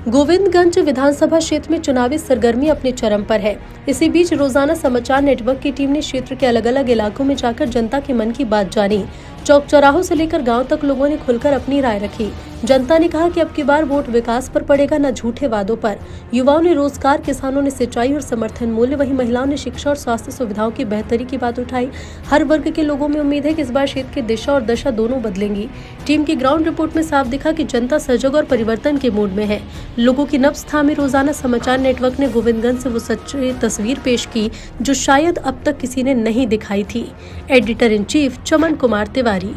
गोविंदगंज विधानसभा क्षेत्र में चुनावी सरगर्मी अपने चरम पर है। इसी बीच रोजाना समाचार नेटवर्क की टीम ने क्षेत्र के अलग अलग इलाकों में जाकर जनता के मन की बात जानी। चौक चौराहों से लेकर गांव तक लोगों ने खुलकर अपनी राय रखी। जनता ने कहा कि अब की बार वोट विकास पर पड़ेगा, न झूठे वादों पर। युवाओं ने रोजगार, किसानों ने सिंचाई और समर्थन मूल्य, वहीं महिलाओं ने शिक्षा और स्वास्थ्य सुविधाओं की बेहतरी की बात उठाई। हर वर्ग के लोगों में उम्मीद है कि इस बार क्षेत्र की दिशा और दशा दोनों बदलेंगी। टीम की ग्राउंड रिपोर्ट में साफ दिखा कि जनता सजग और परिवर्तन के मूड में है। लोगों की नब्ज थामे रोजाना समाचार नेटवर्क ने गोविंदगंज से वो सच्ची तस्वीर पेश की जो शायद अब तक किसी ने नहीं दिखाई थी। एडिटर इन चीफ चमन कुमार तिवारी।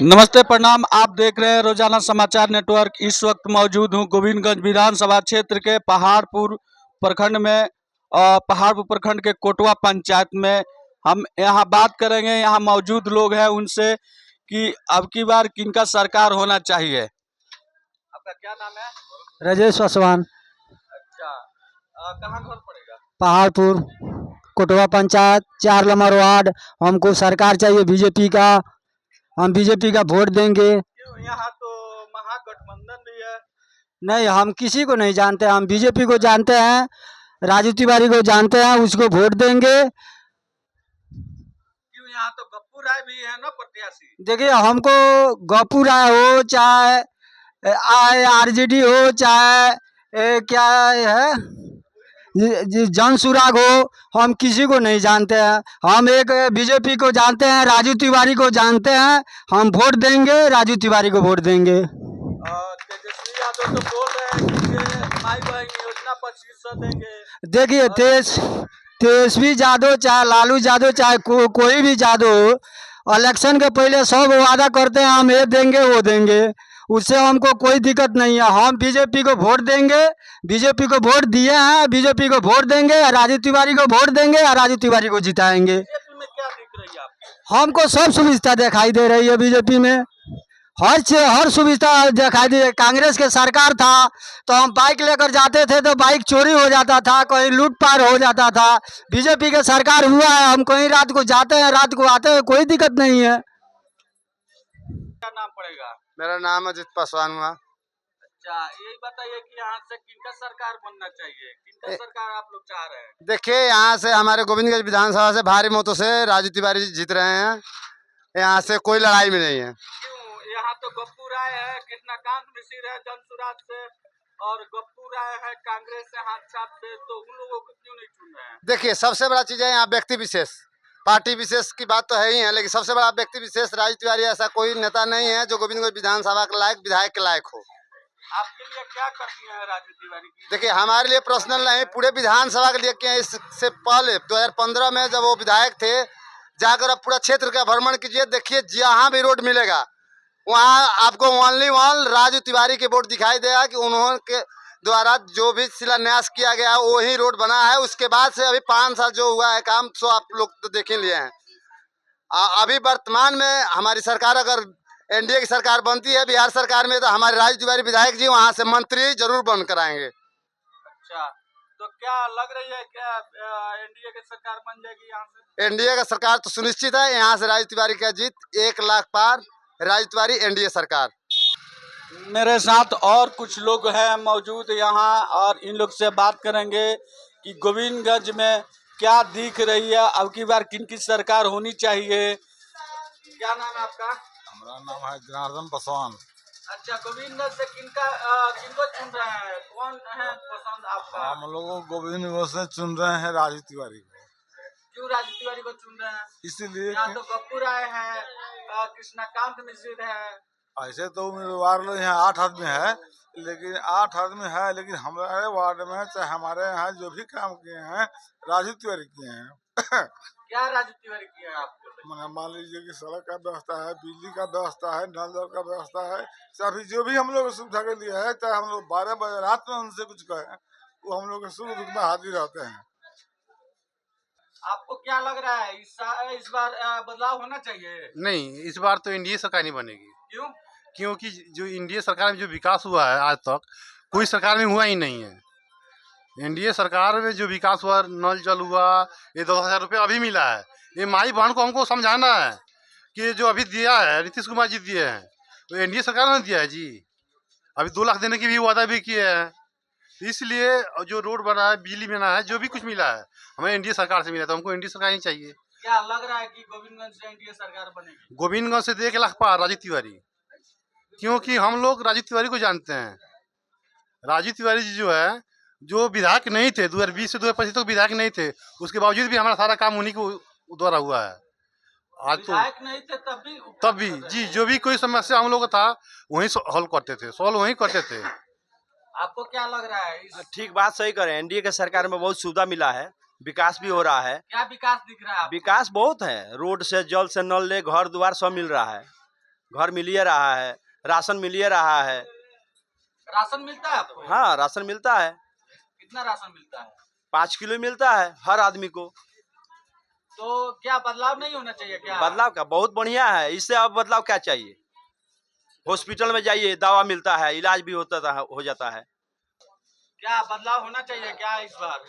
नमस्ते, प्रणाम। आप देख रहे हैं रोजाना समाचार नेटवर्क। इस वक्त मौजूद हूं गोविंदगंज विधानसभा क्षेत्र के पहाड़पुर प्रखंड में, पहाड़पुर प्रखंड के कोटवा पंचायत में। हम यहां बात करेंगे, यहां मौजूद लोग हैं उनसे कि अब की बार किनका सरकार होना चाहिए। आपका क्या नाम है? राजेश पासवान। अच्छा, कहाँ घर पड़ेगा? Paharpur Kotwa panchayat 4 number ward. हमको सरकार चाहिए बीजेपी का। हम बीजेपी का वोट देंगे। क्यों? यहाँ तो महागठबंधन भी है। नहीं, हम किसी को नहीं जानते। हम बीजेपी को जानते हैं, राजू तिवारी को जानते हैं, उसको वोट देंगे। क्यों? यहाँ तो गप्पू राय भी है ना प्रत्याशी। देखिए, हमको गप्पू राय हो, चाहे आरजेडी हो, चाहे क्या है जन सुराग हो, हम किसी को नहीं जानते हैं। हम एक बीजेपी को जानते हैं, राजू तिवारी को जानते हैं। हम वोट देंगे, राजू तिवारी को वोट देंगे। तेजस्वी यादव तो बोल रहे हैं कि माई बहन योजना 2500 देंगे। देखिए, तेजस्वी यादव चाहे लालू यादव चाहे कोई भी यादव, इलेक्शन के पहले सब वादा करते हैं हम ये देंगे वो देंगे। उससे हमको कोई दिक्कत नहीं है। हम बीजेपी को वोट देंगे, बीजेपी को वोट दिए हैं, बीजेपी को वोट देंगे, राजू तिवारी को वोट देंगे और राजू तिवारी को जिताएंगे। बीजेपी में क्या दिख रही है आपको? हमको सब सुविधा दिखाई दे रही है बीजेपी में। हर सुविधा दिखाई दे। कांग्रेस के सरकार था तो हम बाइक लेकर जाते थे तो बाइक चोरी हो जाता था, कहीं लूटपाट हो जाता था। बीजेपी के सरकार हुआ है, हम कहीं रात को जाते हैं, रात को आते हैं, कोई दिक्कत नहीं है। क्या नाम पड़ेगा? मेरा नाम अजित पासवान हुआ। अच्छा, यही बताइए कि यहाँ से किनका सरकार बनना चाहिए, किनका सरकार आप लोग चाह रहे हैं? देखिए, यहाँ से हमारे गोविंदगंज विधानसभा से भारी मतों से राजू तिवारी जी जीत रहे हैं। यहाँ से कोई लड़ाई में नहीं है। क्यों? यहाँ तो गप्पू राय है, कृष्णकांत मिश्र है जनसुराज से, और गप्पू राय है कांग्रेस से हाथ छाप से, तो उन लोगों को क्यों नहीं चुन रहे हैं? देखिए, सबसे बड़ा चीज है यहाँ व्यक्ति विशेष। पार्टी विशेष की बात तो है ही है, लेकिन सबसे बड़ा व्यक्ति विशेष राजू तिवारी। ऐसा कोई नेता नहीं है जो गोविंदगंज विधानसभा के लायक, विधायक के लायक हो। आपके लिए क्या कर दिए हैं राजू तिवारी की? देखिए, हमारे लिए पर्सनल नहीं, पूरे विधानसभा के लिए किए हैं। इससे पहले 2015 में जब वो विधायक थे, जाकर अब पूरा क्षेत्र का भ्रमण कीजिए, देखिए जहाँ भी रोड मिलेगा वहाँ आपको ओनली वन राजू तिवारी के वोट दिखाई देगा कि उन्होंने द्वारा जो भी शिलान्यास किया गया है वही रोड बना है। उसके बाद से अभी 5 साल जो हुआ है काम, सो आप लोग तो देख ही लिए हैं। अभी वर्तमान में हमारी सरकार अगर एनडीए की सरकार बनती है बिहार सरकार में, तो हमारे राजू तिवारी विधायक जी वहाँ से मंत्री जरूर बन कर आएंगे। अच्छा, तो क्या लग रही है, क्या एनडीए की सरकार बन जाएगी यहाँ से? एनडीए का सरकार तो सुनिश्चित है। यहाँ से राजू तिवारी का जीत 1 लाख पार। राजू तिवारी एनडीए सरकार। मेरे साथ और कुछ लोग हैं मौजूद यहाँ, और इन लोग से बात करेंगे कि गोविंदगंज में क्या दिख रही है, अब की बार किनकी सरकार होनी चाहिए। क्या नाम है आपका? हमारा नाम है जनार्दन पासवान। अच्छा, गोविंदगंज से किनको चुन रहे हैं, कौन है पसंद आपका? हम लोगों को गोविंदगंज से चुन रहे हैं राजू तिवारी को। क्यों राजू तिवारी को चुन रहे हैं? इसीलिए यहाँ तो गप्पू राय है, कृष्णकांत मिश्र है। ऐसे तो उम्मीदवार लोग यहाँ 8 आदमी है, लेकिन 8 आदमी है, लेकिन हमारे वार्ड में चाहे हमारे यहाँ जो भी काम किए हैं राजू तिवारी किए हैं। क्या राजू तिवारी किए हैं आपको? मान लीजिए कि सड़क का व्यवस्था है, बिजली का व्यवस्था है, नल जल का व्यवस्था है, सभी जो भी हम लोग सुविधा के लिए है, चाहे हम लोग 12 बजे रात में उनसे कुछ कहें, वो हम लोग के सुख दुख में हाजिर रहते हैं। आपको क्या लग रहा है, इस बार बदलाव होना चाहिए? नहीं, इस बार तो एनडीए सरकार नहीं बनेगी। क्यों? क्योंकि जो एनडीए सरकार में जो विकास हुआ है आज तक कोई सरकार में हुआ ही नहीं है। एनडीए सरकार में जो विकास हुआ, नल जल हुआ, ये 10,000 रुपये अभी मिला है। ये माई बहन को हमको समझाना है कि जो अभी दिया है नीतीश कुमार जी दिए हैं, तो एनडीए सरकार ने दिया है जी। अभी 2 लाख देने की भी वादा भी किए हैं। इसलिए जो रोड बना है, बिजली बना है, जो भी कुछ मिला है हमें एनडीए सरकार से मिला, तो हमको एनडीए सरकार ही चाहिए। क्या लग रहा है कि गोविंदगंज से एनडीए सरकार बनेगी? गोविंदगंज से 1 लाख पार राजीव तिवारी, क्योंकि हम लोग राजीव तिवारी को जानते हैं। राजीव तिवारी जी जो है, जो विधायक नहीं थे 2020 से 2025 तक विधायक नहीं थे, उसके बावजूद भी हमारा सारा काम उन्हीं को द्वारा हुआ है। आज तो विधायक नहीं थे तब भी जी, जो भी कोई समस्या हम लोग का था वहीं हल करते थे, सॉल्व वहीं करते थे। आपको क्या लग रहा है ठीक बात सही करें, एनडीए के सरकार में बहुत सुविधा मिला है, विकास भी हो रहा है। क्या विकास दिख रहा है? विकास बहुत है, रोड से जल से नल ले घर द्वार सब मिल रहा है, घर मिलिए रहा है, राशन मिलिए रहा है। राशन मिलता है आपको? हाँ, राशन मिलता है। कितना राशन मिलता है? 5 किलो मिलता है हर आदमी को। तो क्या बदलाव नहीं होना चाहिए क्या? बदलाव का बहुत बढ़िया है, इससे अब बदलाव क्या चाहिए? हॉस्पिटल में जाइए, दवा मिलता है, इलाज भी हो जाता है। क्या बदलाव होना चाहिए क्या इस बार?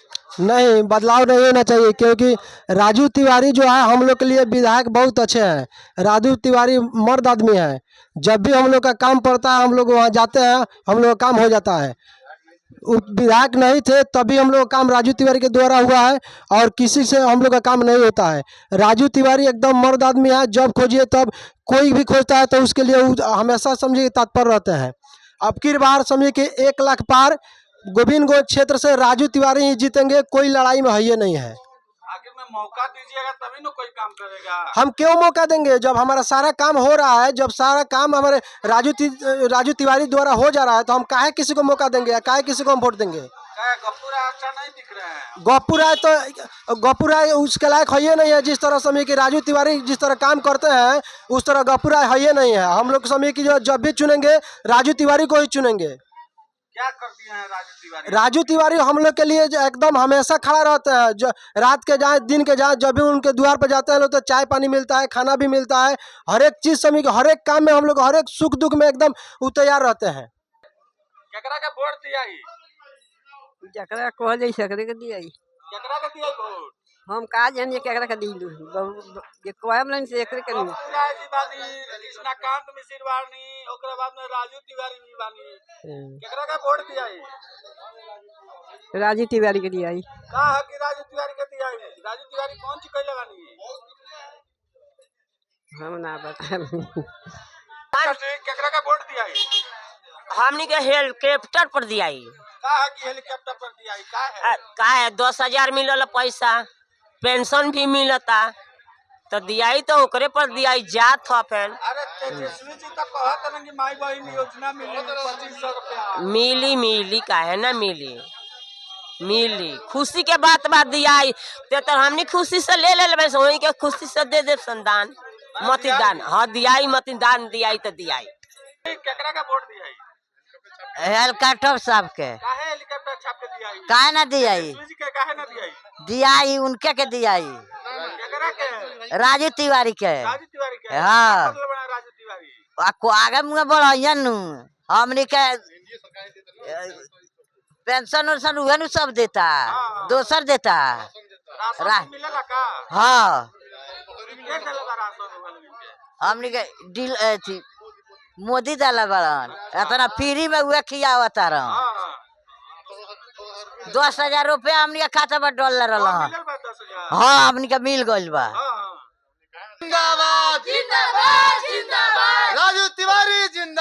नहीं, बदलाव नहीं होना चाहिए, क्योंकि राजू तिवारी जो है हम लोग के लिए विधायक बहुत अच्छे हैं। राजू तिवारी मर्द आदमी है, जब भी हम लोग का काम पड़ता है हम लोग वहाँ जाते हैं, हम लोग का काम हो जाता है। विधायक नहीं थे तभी हम लोग का काम राजू तिवारी के द्वारा हुआ है, और किसी से हम लोग का काम नहीं होता है। राजू तिवारी एकदम मर्द आदमी है, जब खोजिए तब, कोई भी खोजता है तो उसके लिए हमेशा समझिए तत्पर रहते हैं। अब की बार समझिए कि 1 लाख पार गोविंदगंज क्षेत्र से राजू तिवारी ही जीतेंगे, कोई लड़ाई में है नहीं है। आखिर में मौका दीजिएगा तभी ना कोई काम करेगा। हम क्यों मौका देंगे? जब हमारा सारा काम हो रहा है, जब सारा काम हमारे राजू तिवारी द्वारा हो जा रहा है, तो हम काहे किसी को मौका देंगे या काहे किसी को हम वोट देंगे? गप्पू राय अच्छा नहीं दिख रहे हैं। गप्पू राय उसके लायक है नहीं है। जिस तरह समय कि राजू तिवारी जिस तरह काम करते हैं उस तरह गप्पू राय है नहीं है। हम लोग समय की जो जब भी चुनेंगे राजू तिवारी को ही चुनेंगे। क्या कर दिया है राजू तिवारी? राजू तिवारी हम लोग के लिए एकदम हमेशा खड़ा रहते हैं, जो रात के जाए दिन के जाए, जब भी उनके द्वार पर जाते हैं लोग तो चाय पानी मिलता है, खाना भी मिलता है, हर एक चीज समय के हर एक काम में हम लोग हर एक सुख दुख में एकदम वो तैयार रहते हैं। केकरा का वोट दिया ही? जकरा कह दे सकरे के दिया केकरा का दिया वोट? हम का जानिए केकरा के दिलू ये कोयम लाइन से एकरे के नहीं। गप्पू राय जी बानी, कृष्णाकांत मिश्र बानी, ओकरा बाद में राजू तिवारी जी बानी। केकरा का वोट दिया ही? राजू तिवारी के दिया का है कि राजू तिवारी के दिया ही? राजू तिवारी कौन सी कैले बानी? हम ना बता केकरा का वोट दिया ही? हमनी के हेलीकॉप्टर पर दिया का है कि हेलीकॉप्टर पर दिया ही? का है 10,000 मिलल पैसा, पेंशन भी मिलता, तो दियाई तो ओकरे पर दियाई जात ह फेन। अरे तेजस्वी जी तो कहत ना कि माई बहन योजना मिली 2500 रुपया। मिली काहे ना मिली खुशी के बात दियाई तो हमनी खुशी से ले लेबे, वही के खुशी से दे दे संदान मतदान। हाँ दियाई मतदान दियाई तो दियाई। केकरा का वोट दिया ही? हेलीकॉप्टर साहब के काहे हेलीकॉप्टर छाप के दिया ही? काहे ना दियाई? तेजस्वी जी के काहे ना दिया ही? दियाई उनके के दियाई, केकरा के? राजू तिवारी के। राजू तिवारी के? हाँ। क्या मतलब बना राजू तिवारी? को आगे मुँह बढ़िया नु हमनी के पेंशन उन्शन उहे नु सब देता, दोसर देता। राशन मिलेला का? हाँ, के देला राशन वाला के? हमनी के डील थी मोदी डाला बड़न, इतना फ्री में हुए खियावता रह। 10,000 रुपया हमनी के खाता पर डॉलर रहा। मिलल बा 10,000? हाँ, हमनी के मिल गइल बा। जिंदाबाद जिंदाबाद जिंदाबाद राजू तिवारी जिंदाबाद।